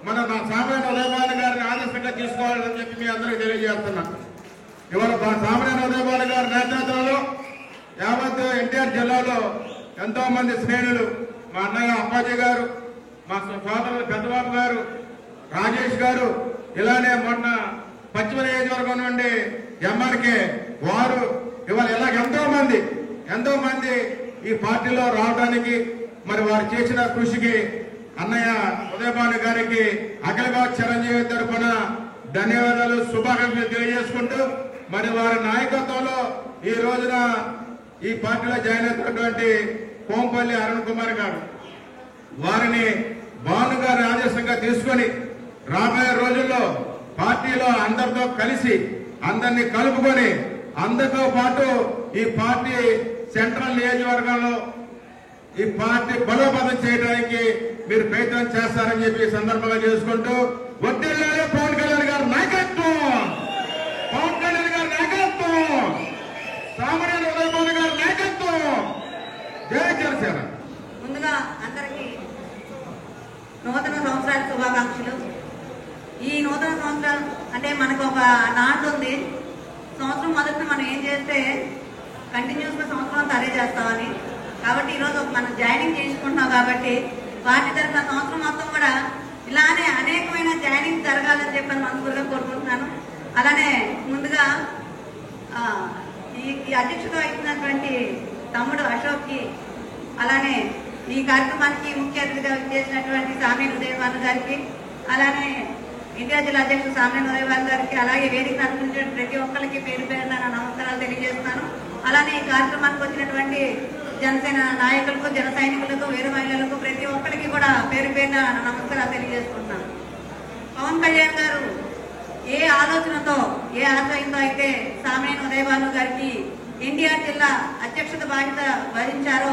మన సామినేని ఉదయభాను గారిని ఆదర్శంగా తీసుకోవాలని చెప్పి మీ అందరికీ తెలియజేస్తున్నా. ఇవాళ సామినేని ఉదయభాను గారి నేతృత్వంలో యావత్ ఎన్టీఆర్ జిల్లాలో ఎంతో మంది శ్రేణులు, మా అన్నయ్య అప్పాజీ గారు, మా సోదరులు పెద్దబాబు గారు, రాజేష్ గారు, ఇలానే మొన్న పశ్చిమ నియోజకవర్గం నుండి ఎంఆర్కే వారు, ఇవాళ ఇలా ఎంతో మంది ఈ పార్టీలో రావడానికి మరి వారు చేసిన కృషికి అన్నయ్య ఉదయభాను గారికి అఖిలగా చిరంజీవి తరఫున ధన్యవాదాలు, శుభాకాంక్షలు తెలియజేసుకుంటూ మరి వారి నాయకత్వంలో ఈ రోజున ఈ పార్టీలో జాయిన్ అవుతున్నటువంటి కోంపల్లి అరుణ్ కుమార్ గారు వారిని భాను గారి ఆదేశంగా తీసుకొని రాబోయే రోజుల్లో పార్టీలో అందరితో కలిసి అందరినీ కలుపుకొని అందరితో పాటు ఈ పార్టీ సెంట్రల్ నియోజకవర్గంలో ఈ పార్టీ బలోపేతం చేయడానికి మీరు ప్రయత్నం చేస్తారని చెప్పి సందర్భంగా చేసుకుంటూ వడ్డేళ్ళలో పవన్ కళ్యాణ్ గారి నాయకత్వం, పవన్ కళ్యాణ్ గారి నాయకత్వం, సామాన్య ఉదయభాను గారి నాయకత్వం. జై జనసేన. ముందుగా అందరికీ నూతన సంవత్సరాల శుభాకాంక్షలు. ఈ నూతన సంవత్సరం అంటే మనకు ఒక నాటు ఉంది, సంవత్సరం మొదట మనం ఏం చేస్తే కంటిన్యూస్ గా సంవత్సరం అంతా అదే చేస్తామని. కాబట్టి ఈరోజు మనం జాయినింగ్ చేసుకుంటున్నాం కాబట్టి పార్టీ తరఫున సంవత్సరం మొత్తం కూడా ఇలానే అనేకమైన జాయినింగ్ జరగాలని చెప్పని మనస్ఫూర్తిగా కోరుకుంటున్నాను. అలానే ముందుగా ఈ అధ్యక్షుడు ఇచ్చినటువంటి తమ్ముడు అశోక్ కి, అలానే ఈ కార్యక్రమానికి ముఖ్య అతిథిగా చేసినటువంటి సామేని ఉదయభాను గారికి, అలానే ఎన్టీఆర్ జిల్లా అధ్యక్షుడు సామేని ఉదయభాను గారికి, అలాగే వేదిక నడిపించిన ప్రతి ఒక్కరికి పేరు పేరున నా నమస్కారాలు తెలియజేస్తున్నాను. అలానే ఈ కార్యక్రమానికి వచ్చినటువంటి జనసేన నాయకులకు, జన సైనికులకు, వీర మహిళలకు ప్రతి ఒక్కరికి కూడా పేరు పేరున నమస్కారాలు తెలియజేసుకుంటున్నాను. పవన్ కళ్యాణ్ గారు ఏ ఆలోచనతో, ఏ ఆశయంతో అయితే సామేని ఉదయభాను గారికి ఎన్టీఆర్ జిల్లా అధ్యక్షత బాధ్యత వహించారో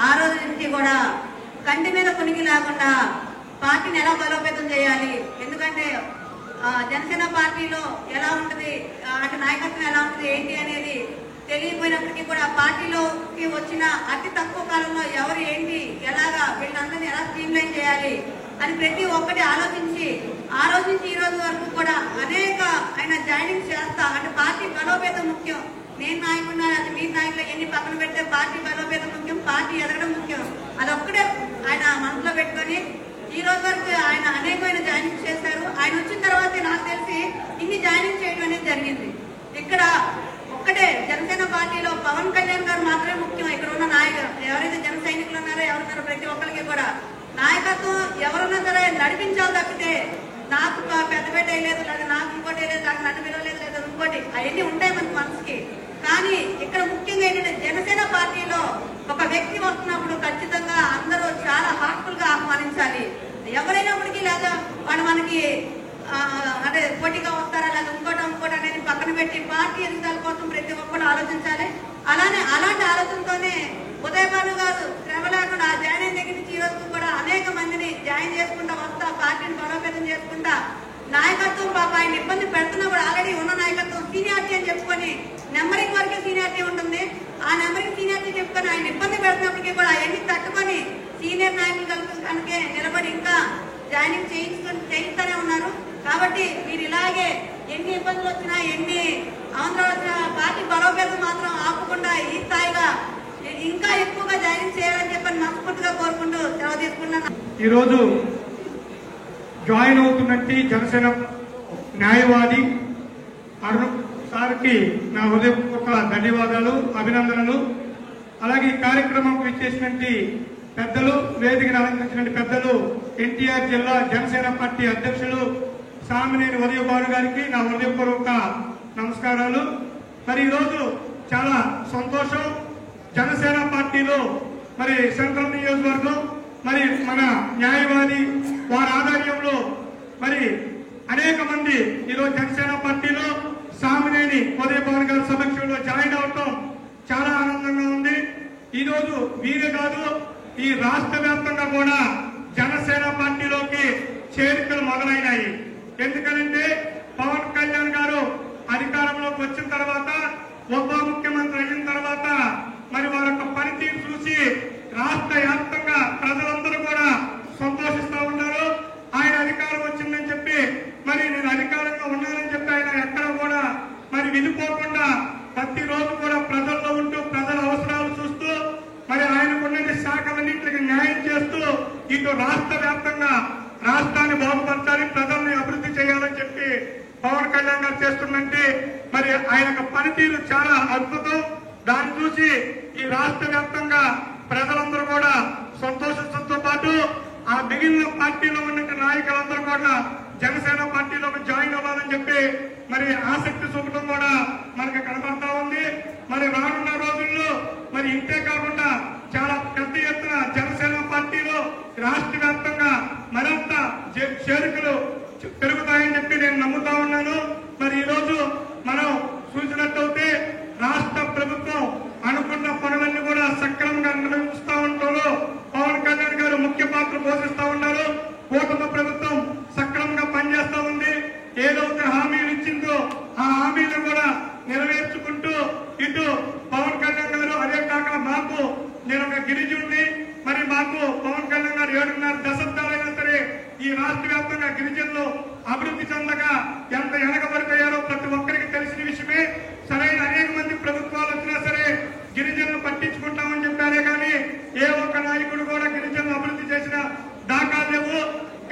ఆ రోజు నుంచి కూడా కంటి మీద కునికి లేకుండా పార్టీని ఎలా బలోపేతం చేయాలి, ఎందుకంటే జనసేన పార్టీలో ఎలా ఉంటుంది, అంటే నాయకత్వం ఎలా ఉంటుంది ఏంటి అనేది తెలియపోయినప్పటికీ కూడా పార్టీలోకి వచ్చిన అతి తక్కువ కాలంలో ఎవరు ఏంటి, ఎలాగా వీళ్ళందరినీ ఎలా స్ట్రీమ్ లైన్ చేయాలి అని ప్రతి ఒక్కటి ఆలోచించి ఆ రోజు నుంచి ఈ రోజు వరకు కూడా అనేక ఆయన జాయినింగ్ చేస్తా, అంటే పార్టీ బలోపేతం ముఖ్యం, నేను నాయకున్నా అది మీ నాయకులు ఎన్ని పక్కన పెడితే పార్టీ బలోపేతం ముఖ్యం, పార్టీ ఎదగడం ముఖ్యం, అదొక్కడే ఆయన మనసులో పెట్టుకొని ఈ రోజు వరకు ఆయన అనేకమైన జాయినింగ్ చేశారు. ఆయన వచ్చిన తర్వాత నాకు తెలిసి ఇన్ని జాయినింగ్ చేయడం అనేది జరిగింది. ఇక్కడ ఒక్కటే జనసేన పార్టీలో పవన్ కళ్యాణ్ గారు మాత్రమే ముఖ్యం. ఇక్కడ ఉన్న నాయకులు ఎవరైతే జన సైనికులు ఉన్నారో ఎవరున్నారో ప్రతి ఒక్కరికి కూడా నాయకత్వం ఎవరున్నా సరే నడిపించాలి తప్పితే నాకు పెద్ద పెట్ట వేయలేదు, లేదా నాకు ఇంకోటి వేయలేదు, నాకు నన్ను పిలవలేదు, లేదా ఇంకోటి అవన్నీ ఉంటాయి మన మనసుకి. కానీ ఇక్కడ ముఖ్యంగా ఏంటంటే జనసేన పార్టీలో ఒక వ్యక్తి వస్తున్నప్పుడు ఖచ్చితంగా అందరూ చాలా హార్ట్ఫుల్ గా ఆహ్వానించాలి. ఎవరైనప్పటికీ లేదా వాళ్ళు మనకి అంటే పోటీగా వస్తారా లేదా ఇంకోటి అనేది పక్కన పెట్టి పార్టీ ఎదుగుదల కోసం ప్రతి ఒక్కరు ఆలోచించాలి. అలానే అలాంటి ఆలోచనతోనే ఉదయభాను గారు శ్రమ లేకుండా జాయిన్ అయిన దగ్గర నుంచి ఈ రోజు కూడా అనేక మందిని జాయిన్ చేసుకుంటా వస్తా, పార్టీని బలోపేతం చేసుకుంటా, నాయకత్వం పాప ఆయన ఇబ్బంది పెడుతున్నా కూడా ఆల్రెడీ ఉన్న నాయకత్వం సీనియారిటీ అని చెప్పుకొని నెంబరింగ్ వరకే సీనియారిటీ ఉంటుంది. ఆ నెంబరింగ్ సీనియారిటీ చెప్పుకొని ఆయన ఇబ్బంది పెడుతున్నప్పటికీ కూడా అవన్నీ తట్టుకొని సీనియర్ నాయకులు కనుక నిలబడి ఇంకా జాయినింగ్ చేయిస్తూనే ఉన్నారు. కాబట్టి మీరు ఇలాగే ఎన్ని ఇబ్బందులు వచ్చినా, ఎన్ని ఆందోళన వచ్చినా పార్టీ బలోపేతం మాత్రం ఆపకుండా ఈ స్థాయిగా ఇంకా ఎక్కువగా జాయినింగ్ చేయాలని చెప్పని మనస్ఫూర్తిగా కోరుకుంటూ సెలవు తీసుకున్నాను. ఈరోజు జాయిన్ అవుతున్నట్టు జనసేన న్యాయవాది అరుణ్ సార్కి నా హృదయపూర్వక ధన్యవాదాలు, అభినందనలు. అలాగే ఈ కార్యక్రమం ఇచ్చేసినట్టు పెద్దలు, వేదికను అలంకరించిన పెద్దలు, ఎన్టీఆర్ జిల్లా జనసేన పార్టీ అధ్యక్షులు సామినేని ఉదయభాను గారికి నా హృదయపూర్వక నమస్కారాలు. మరి ఈరోజు చాలా సంతోషం. జనసేన పార్టీలో మరి సెంట్రల్ నియోజకవర్గం మరి మన న్యాయవాది వారి ఆధ్వర్యంలో మరి అనేక మంది ఈరోజు జనసేన పార్టీలో సామినేని ఉదయభాను గారి సమక్షంలో జాయిన్ అవటం చాలా ఆనందంగా ఉంది. ఈరోజు వీరే కాదు, ఈ రాష్ట్ర వ్యాప్తంగా కూడా జనసేన పార్టీలోకి చేరికలు మొదలైనాయి. ఎందుకనంటే పవన్ కళ్యాణ్ గారు అధికారంలోకి వచ్చిన తర్వాత, ఉప ముఖ్యమంత్రి అయిన తర్వాత మరి వారి యొక్క పనితీరు చూసి రాష్ట్ర వ్యాప్తంగా ప్రజలందరూ కూడా సంతోషిస్తూ ఉన్నారు. ఆయన అధికారం వచ్చిందని చెప్పి మరి నేను అధికారంగా ఉన్నానని చెప్పి ఆయన ఎక్కడ కూడా మరి విడిపోకుండా ప్రతిరోజు కూడా ప్రజల్లో ఉంటూ ప్రజల అవసరాలు చూస్తూ మరి ఆయనకున్న శాఖలన్నింటికి న్యాయం చేస్తూ ఇటు రాష్ట్ర వ్యాప్తంగా రాష్ట్రాన్ని బాగుపరచాలి, ప్రజల్ని అభివృద్ధి చేయాలని చెప్పి పవన్ కళ్యాణ్ గారు చేస్తున్నట్టే మరి ఆయన పనితీరు చాలా అద్భుతం. దాన్ని చూసి ఈ రాష్ట్ర వ్యాప్తంగా ప్రజలందరూ కూడా సంతోషంతో పాటు ఆ మిగిలిన పార్టీలో ఉన్న నాయకులందరూ కూడా జనసేన పార్టీలోకి జాయిన్ అవ్వాలని చెప్పి మరి ఆసక్తి చూపడం కూడా మనకు కనబడతా ఉంది. మరి రానున్న రోజుల్లో మరి ఇంతే కాకుండా చాలా పెద్ద ఎత్తున జనసేన పార్టీలో రాష్ట్ర వ్యాప్తంగా మరింత చేరికలు పెరుగుతాయని చెప్పి నేను నమ్ముతా ఉన్నాను. మరి ఈ రోజు మనం చూసినట్టయితే రాష్ట్ర ప్రభుత్వం అనుకున్న పనులన్నీ కూడా సక్రమంగా నిర్వహిస్తూ ఉంటారు. పవన్ కళ్యాణ్ గారు ముఖ్య పాత్ర పోషిస్తా ఉన్నారు. కూటమి ప్రభుత్వం సక్రమంగా పనిచేస్తా ఉంది. ఏదైతే హామీలు ఇచ్చిందో ఆ హామీలు కూడా నెరవేర్చుకుంటూ ఇటు పవన్ కళ్యాణ్ గారు అదే కాక మాకు నేను ఒక గిరిజనుడిని, మరి మాకు పవన్ కళ్యాణ్ గారు 7.5 దశాబ్దాలైనా సరే ఈ రాష్ట్ర వ్యాప్తంగా గిరిజనులు అభివృద్ధి చెందక ఎంత వెనకబడిపోయారో ప్రతి ఒక్కరికి తెలిసిన విషయమే. సరైన అనేక మంది ప్రభుత్వాలు వచ్చినా సరే గిరిజనులు పట్టించుకుంటామని చెప్పారే కానీ ఏ ఒక్క నాయకుడు కూడా గిరిజనులు అభివృద్ధి చేసిన దాఖలు లేవు.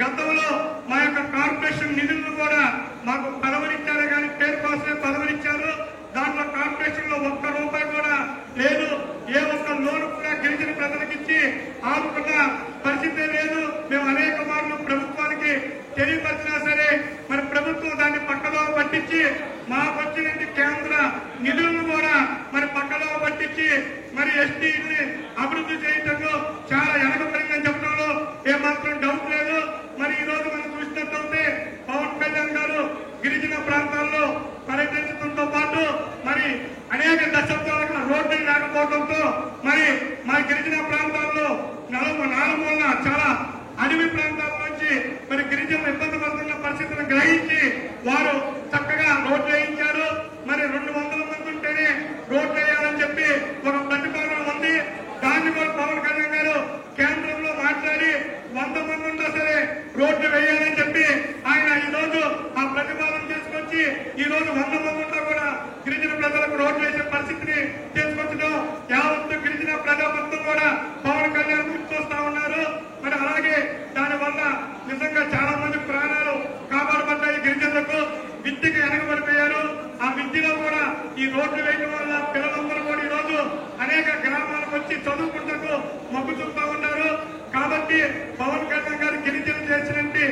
గతంలో మా యొక్క కార్పొరేషన్ నిధులను కూడా మాకు పదవులిచ్చారే కానీ పేరు కోసమే పదవులిచ్చారు. దాంట్లో కార్పొరేషన్ లో ఒక్క రూపాయి కూడా లేదు. ఏ ఒక్క లోను కూడా గిరిజన ప్రజలకు ఇచ్చి ఆదుకున్న పరిస్థితే లేదు. మేము అనేక మార్లు ప్రభుత్వానికి తెలియపరిచినా సరే మరి ప్రభుత్వం దాన్ని పక్కలో పట్టించి మాకు వచ్చిన కేంద్ర నిధులను కూడా మరి పక్కలో పట్టించి మరి ఎస్టీని అభివృద్ధి చేయడంలో చాలా వెనకబడిందని చెప్పడంలో ఏమాత్రం డౌట్ లేదు. మరి ఈ రోజు మనం చూసినట్లయితే పవన్ కళ్యాణ్ గారు గిరిజన ప్రాంతాల్లో పర్యటించడంతో పాటు మరి అనేక దశాబ్దాలుగా రోడ్లు లేకపోవడంతో మరి మా గిరిజన ప్రాంతాల్లో నాలుమూలన చాలా అడవి ప్రాంతాల నుంచి మరి గిరిజనులు ఇబ్బంది పడుతున్న పరిస్థితులను గ్రహించి వారు చక్కగా రోడ్లు వేయించారు. మరి 200 మంది ఉంటేనే రోడ్లు వేయాలని చెప్పి ఒక ప్రతిపాదన ఉంది. దాన్ని కూడా పవన్ కళ్యాణ్ గారు కేంద్రంలో మాట్లాడి 100 మంది ఉన్నా సరే రోడ్లు వేయాలని చెప్పి ఆయన ఈ రోజు ఆ ప్రతిపాదన తీసుకొచ్చి ఈ రోజు 100 మంది ఉన్నా కూడా గిరిజన ప్రజలకు రోడ్లు వేసే పరిస్థితిని తీసుకొచ్చడం యావత్తు గిరిజన ప్రజా మొత్తం కూడా పవన్ కళ్యాణ్ చూస్తా ఉన్నారు. మరి అలాగే దానివల్ల నిజంగా చాలా మంది ప్రాణాలు కాపాడబడ్డాయి. గిరిజనులకు విద్యకు వెనకబడిపోయారు. ఆ విద్యలో కూడా ఈ రోడ్లు వేయడం వల్ల పిల్లలందరూ కూడా ఈ రోజు అనేక గ్రామాలకు వచ్చి చదువుకుంటూ మొగ్గు చూపుతా ఉన్నారు. కాబట్టి పవన్ కళ్యాణ్ గారు గిరిజనులు చేసినట్టు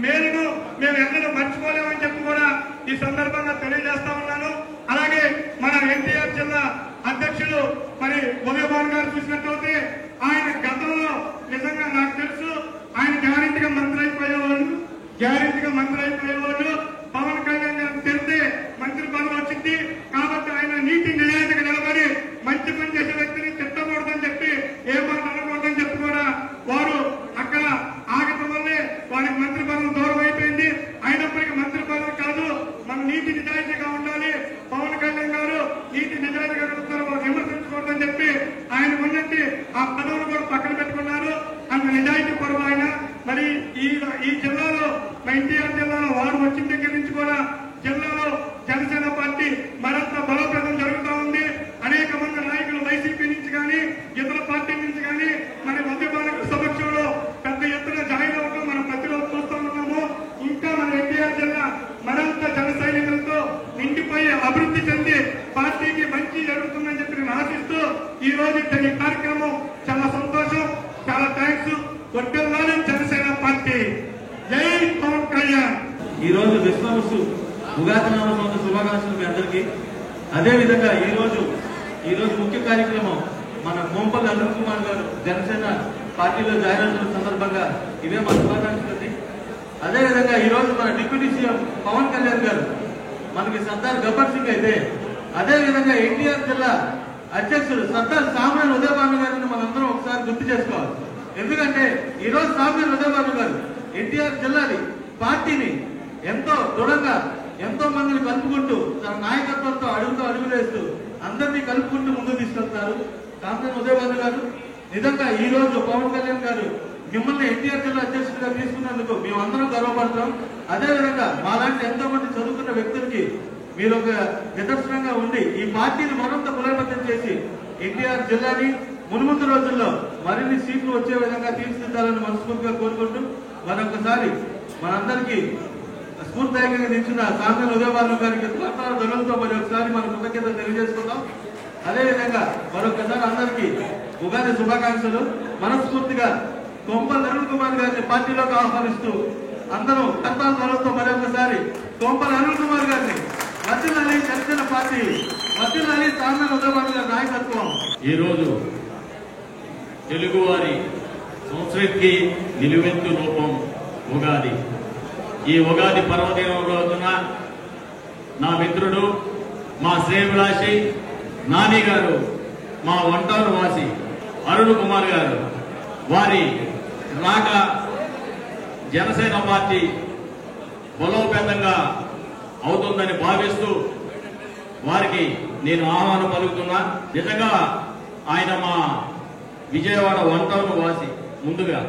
మేలును మేము ఎన్నడూ మర్చిపోలేమని చెప్పి కూడా ఈ సందర్భంగా తెలియజేస్తా ఉన్నాను. అలాగే మన ఎన్టీఆర్ జిల్లా అధ్యక్షులు మరి ఉదయభాన్ గారు చూసినట్లయితే ఆయన గతంలో నిజంగా నాకు తెలుసు ఆయన గ్యారెంటీగా మంత్రి అయిపోయేవాళ్ళు. పవన్ కళ్యాణ్ గారిని తెలిస్తే మంత్రి పదవి వచ్చింది కాబట్టి ఆయన నీతి నిజాయితీగా నిలబడి మంచి పని చేసే వ్యక్తిని తిట్టకూడదని చెప్పి ఏ మాట అనకూడదని చెప్పి కూడా వారు అక్కడ ఆగటం వల్లే వారికి మంత్రి పదవి దూరం అయిపోయింది. అయినప్పటికీ మంత్రి పదవి కాదు, మన నీతి నిజాయితీగా ఉండాలి. పవన్ కళ్యాణ్ గారు నీతి నిజాయితీగా విమర్శించకూడదని చెప్పి ఆయన ఉన్నట్టు ఆ పదవులు కూడా పక్కన పెట్టుకున్నారు. అంత నిజాయితీ పరువు ఆయన. మరి ఈ జిల్లాలో ఎన్టీఆర్ జిల్లాలో వారు వచ్చిన దగ్గర నుంచి కూడా జిల్లాలో జనసేన పార్టీ మరింత బలోపేతం జరుగుతూ ఉంది. అనేక మంది నాయకులు వైసీపీ నుంచి కానీ ఇతర పార్టీ నుంచి కానీ మరి ఉద్యమాలకు సమక్షంలో పెద్ద ఎత్తున జాయిన్ అవ్వడం మనం ప్రతిరోజు చూస్తూ ఉన్నాము. ఇంకా మన ఎన్టీఆర్ జిల్లా మరింత జన సైనికులతో నిండిపోయి అభివృద్ధి చెంది పార్టీకి మంచి జరుగుతుందని చెప్పి నేను ఆశిస్తూ ఈ రోజు ఈ కార్యక్రమం చాలా సంతోషం, చాలా థ్యాంక్స్. వర్గంలోనే జనసేన పార్టీ. జై పవన్ కళ్యాణ్. ఈ రోజు విశ్వాసు ఉగాది నామ సంవత్సర శుభాకాంక్షలు మీ అందరికీ. అదేవిధంగా ఈ రోజు ముఖ్య కార్యక్రమం మన మోంపల్లి అరుణ్ కుమార్ గారు జనసేన పార్టీలో జాయిన్ అవుతున్న సందర్భంగా ఇవే మా శుభాకాంక్షలు. అదేవిధంగా ఈ రోజు మన డిప్యూటీ సీఎం పవన్ కళ్యాణ్ గారు మనకి సర్దార్ గబ్బర్ సింగ్ అయితే అదేవిధంగా ఎన్టీఆర్ జిల్లా అధ్యక్షుడు సర్దార్ సామ్రాన్ ఉదయభాను గారిని మనందరం ఒకసారి గుర్తు చేసుకోవాలి. ఎందుకంటే ఈ రోజు సామ్రాన్ ఉదయభాను గారు ఎన్టీఆర్ జిల్లాని పార్టీని ఎంతో దృఢంగా ఎంతో మందిని కలుపుకుంటూ తన నాయకత్వంతో అడుగులేస్తూ అందరినీ కలుపుకుంటూ ముందుకు తీసుకెళ్తారు సామ్రాన్ ఉదయభాను గారు. నిజంగా ఈ రోజు పవన్ కళ్యాణ్ గారు మిమ్మల్ని ఎన్టీఆర్ జిల్లా అధ్యక్షుడిగా తీసుకున్నందుకు మేమందరం గర్వపడతాం. అదేవిధంగా మాలాంటి ఎంతో మంది చదువుకున్న వ్యక్తులకి మీరు ఒక నిదర్శనంగా ఉండి ఈ పార్టీని మరింత బలోపేతం చేసి ఎన్టీఆర్ జిల్లాని మున్ముందు రోజుల్లో మరిన్ని సీట్లు వచ్చే విధంగా తీర్చిదిద్దాలని మనస్ఫూర్తిగా కోరుకుంటూ మరొకసారి మనందరికీ స్ఫూర్తిదాయకంగా నిలిచిన సామ్రాన్ ఉదయభాను గారికి ధనులతో మరి ఒకసారి మన కృతజ్ఞతలు తెలియజేసుకుందాం. అదేవిధంగా మరొకసారి అందరికీ ఉగాది శుభాకాంక్షలు. మనస్ఫూర్తిగా కొంపల్ అరుణ్ కుమార్ గారిని పార్టీలోకి ఆహ్వానిస్తూ అందరూ కర్తాల ధరలతో మరొకసారి కొంపల్ అరుణ్ కుమార్ గారిని వర్ధిల్లాలి జనసేన పార్టీ, వర్ధిల్లాలి సామాన్య ఉద్యమాల గారి నాయకత్వం. ఈరోజు తెలుగువారి సంస్కృతికి నిలువెత్తు రూపం ఉగాది. ఈ ఉగాది పర్వదినం రోజున నా మిత్రుడు, మా శ్రేయభిలాషి నాని గారు, మా వంటూరు వాసి అరుణ్ కుమార్ గారు వారి రాక జనసేన పార్టీ బలోపేతంగా అవుతుందని భావిస్తూ వారికి నేను ఆహ్వానం పలుకుతున్నా. నిజంగా ఆయన మా విజయవాడ వంటూరు వాసి ముందుగా,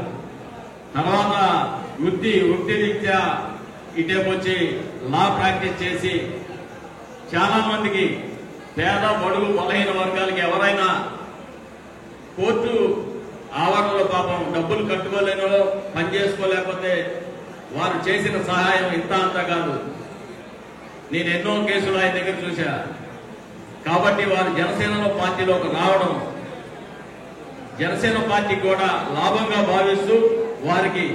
తర్వాత వృత్తి రీత్యా ఇటేపొచ్చి లా ప్రాక్టీస్ చేసి చాలా మందికి పేద బడుగు బలహీన వర్గాలకి ఎవరైనా కోర్టు ఆవరణలో పాపం డబ్బులు కట్టుకోలేనో పని చేసుకోలేకపోతే వారు చేసిన సహాయం ఇంత అంతా కాదు. నేను ఎన్నో కేసులు ఆయన దగ్గర చూశా. కాబట్టి వారు జనసేనలో పార్టీలోకి రావడం జనసేన పార్టీ కూడా లాభంగా భావిస్తూ వారికి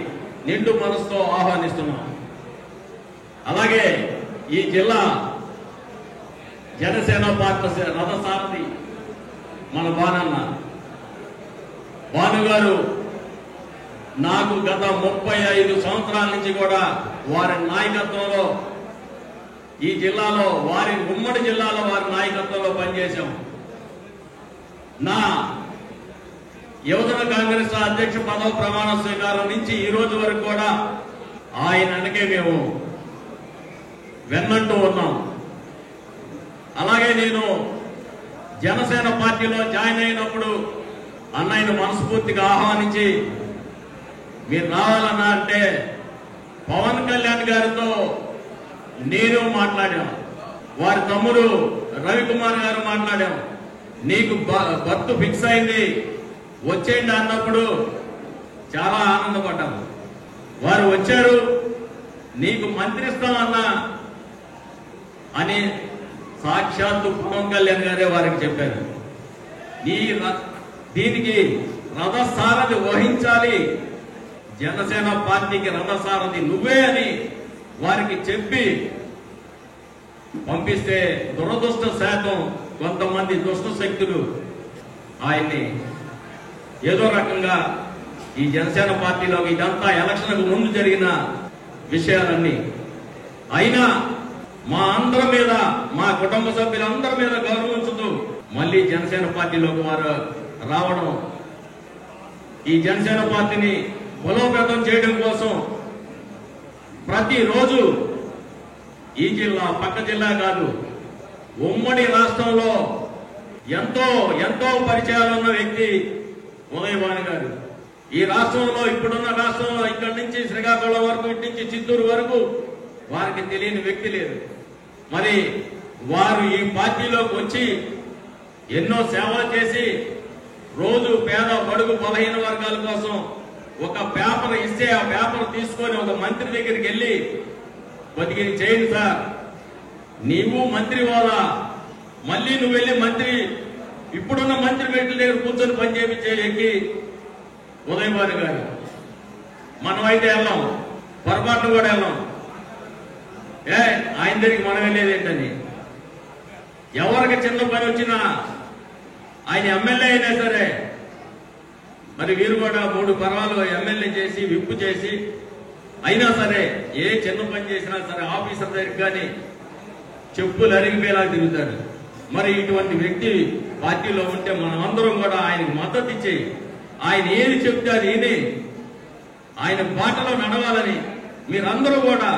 నిండు మనసుతో ఆహ్వానిస్తున్నాం. అలాగే ఈ జిల్లా జనసేన పార్టీ రథసారథి మన భాను గారు నాకు గత 35 సంవత్సరాల నుంచి కూడా వారి నాయకత్వంలో ఈ జిల్లాలో, వారి ఉమ్మడి జిల్లాలో వారి నాయకత్వంలో పనిచేశాం. నా యువజన కాంగ్రెస్ అధ్యక్ష పదవి ప్రమాణ స్వీకారం నుంచి ఈ రోజు వరకు కూడా ఆయన వెనకే మేము వెన్నంటూ ఉన్నాం. అలాగే నేను జనసేన పార్టీలో జాయిన్ అయినప్పుడు అన్నయ్యను మనస్ఫూర్తిగా ఆహ్వానించి మీరు రావాలన్నా అంటే పవన్ కళ్యాణ్ గారితో నేను మాట్లాడాం, వారి తమ్ముడు రవికుమార్ గారు మాట్లాడాం. నీకు బర్త్ ఫిక్స్ అయింది, వచ్చేయండి అన్నప్పుడు చాలా ఆనందపడ్డాం. వారు వచ్చారు, నీకు మంత్రి ఇస్తామన్నా అని సాక్షాత్తు పవన్ కళ్యాణ్ గారే వారికి చెప్పారు. దీనికి రథసారథి వహించాలి, జనసేన పార్టీకి రథసారథి నువ్వే అని వారికి చెప్పి పంపిస్తే దురదృష్ట శాతం కొంతమంది దుష్ట శక్తులు ఆయన్ని ఏదో రకంగా ఈ జనసేన పార్టీలోకి, ఇదంతా ఎలక్షన్కు ముందు జరిగిన విషయాలన్నీ అయినా మా అందరి మీద, మా కుటుంబ సభ్యులందరి మీద గౌరవించుతూ మళ్ళీ జనసేన పార్టీలోకి వారు రావడం, ఈ జనసేన పార్టీని బలోపేతం చేయడం కోసం ప్రతిరోజు ఈ జిల్లా, పక్క జిల్లా కాదు, ఉమ్మడి రాష్ట్రంలో ఎంతో పరిచయాలున్న వ్యక్తి ఉదయభాను గారు. ఈ రాష్ట్రంలో, ఇప్పుడున్న రాష్ట్రంలో ఇక్కడి నుంచి శ్రీకాకుళం వరకు, ఇటు నుంచి చిత్తూరు వరకు వారికి తెలియని వ్యక్తి లేదు. మరి వారు ఈ పార్టీలోకి వచ్చి ఎన్నో సేవలు చేసి రోజు పేద బడుగు బలహీన వర్గాల కోసం ఒక పేపర్ ఇస్తే ఆ పేపర్ తీసుకొని ఒక మంత్రి దగ్గరికి వెళ్ళి, బతికి చేయండి సార్, నీవు మంత్రి వాళ్ళ, మళ్ళీ నువ్వు వెళ్ళి మంత్రి, ఇప్పుడున్న మంత్రి వ్యక్తుల దగ్గర కూర్చొని పని చేయించే ఎక్కి ఉదయభాను గారు. మనం అయితే వెళ్ళాం, పొరపాటు కూడా వెళ్ళాం. ఆయన దగ్గరికి మనం వెళ్ళేదేంటని, ఎవరికి చిన్న పని వచ్చినా ఆయన ఎమ్మెల్యే అయినా సరే, మరి వీరు కూడా 3 పర్వాలు ఎమ్మెల్యే చేసి విప్పు చేసి అయినా సరే ఏ చిన్న పని చేసినా సరే ఆఫీసర్ దగ్గరికి కానీ చెప్పులు అరిగిపోయేలా తిరుగుతారు. మరి ఇటువంటి వ్యక్తి పార్టీలో ఉంటే మనం అందరం కూడా ఆయనకు మద్దతు ఇచ్చి, ఆయన ఏది చెప్తే అది విని ఆయన బాటలో నడవాలని మీరందరూ కూడా,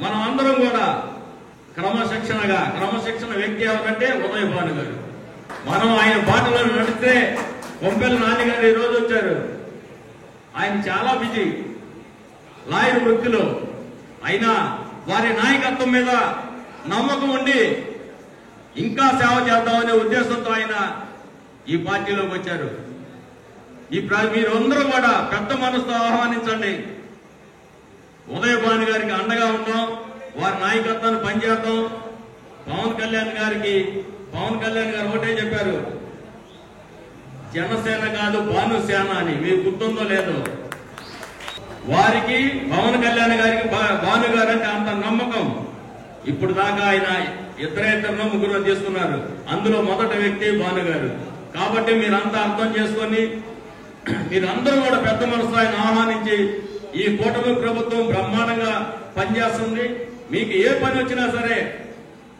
మనం అందరం కూడా క్రమశిక్షణ వ్యక్తి ఎవరంటే ఉదయభాను గారు. మనం ఆయన బాటలో నడిస్తే, కొంపెల నాని గారు ఈ రోజు వచ్చారు, ఆయన చాలా బిజీ లాయర్ వృత్తిలో, అయినా వారి నాయకత్వం మీద నమ్మకం ఉండి ఇంకా సేవ చేద్దామనే ఉద్దేశంతో ఆయన ఈ పార్టీలోకి వచ్చారు. మీరందరూ కూడా పెద్ద మనసుతో ఆహ్వానించండి. ఉదయభాను గారికి అండగా ఉందాం, వారి నాయకత్వాన్ని పనిచేద్దాం. పవన్ కళ్యాణ్ గారికి పవన్ కళ్యాణ్ గారు ఒకటే చెప్పారు, జనసేన కాదు భానుసేన అని. మీకు గుర్తుందో లేదో? వారికి పవన్ కళ్యాణ్ గారికి భాను గారు అంటే అంత నమ్మకం. ఇప్పుడు దాకా ఆయన ఇద్దరు ముగ్గురు తీసుకున్నారు, అందులో మొదటి వ్యక్తి భాను గారు. కాబట్టి మీరంతా అర్థం చేసుకొని మీరందరూ కూడా పెద్ద మనసు ఆయన ఆహ్వానించి, ఈ కూటమి ప్రభుత్వం బ్రహ్మాండంగా పనిచేస్తుంది. మీకు ఏ పని వచ్చినా సరే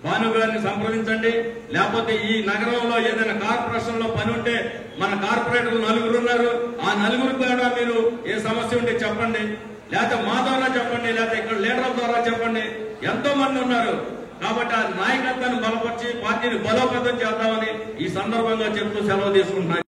భాను గారిని సంప్రదించండి. లేకపోతే ఈ నగరంలో ఏదైనా కార్పొరేషన్ లో పని ఉంటే మన కార్పొరేటర్లు 4 ఉన్నారు, ఆ 4 కూడా మీరు ఏ సమస్య ఉంటే చెప్పండి, లేకపోతే మా ద్వారా చెప్పండి, లేకపోతే ఇక్కడ లీడర్ల ద్వారా చెప్పండి. ఎంతో మంది ఉన్నారు. కాబట్టి ఆ నాయకత్వాన్ని బలపరిచి పార్టీని బలోపేతం చేద్దామని ఈ సందర్భంగా చెప్తూ సెలవు తీసుకుంటున్నాను.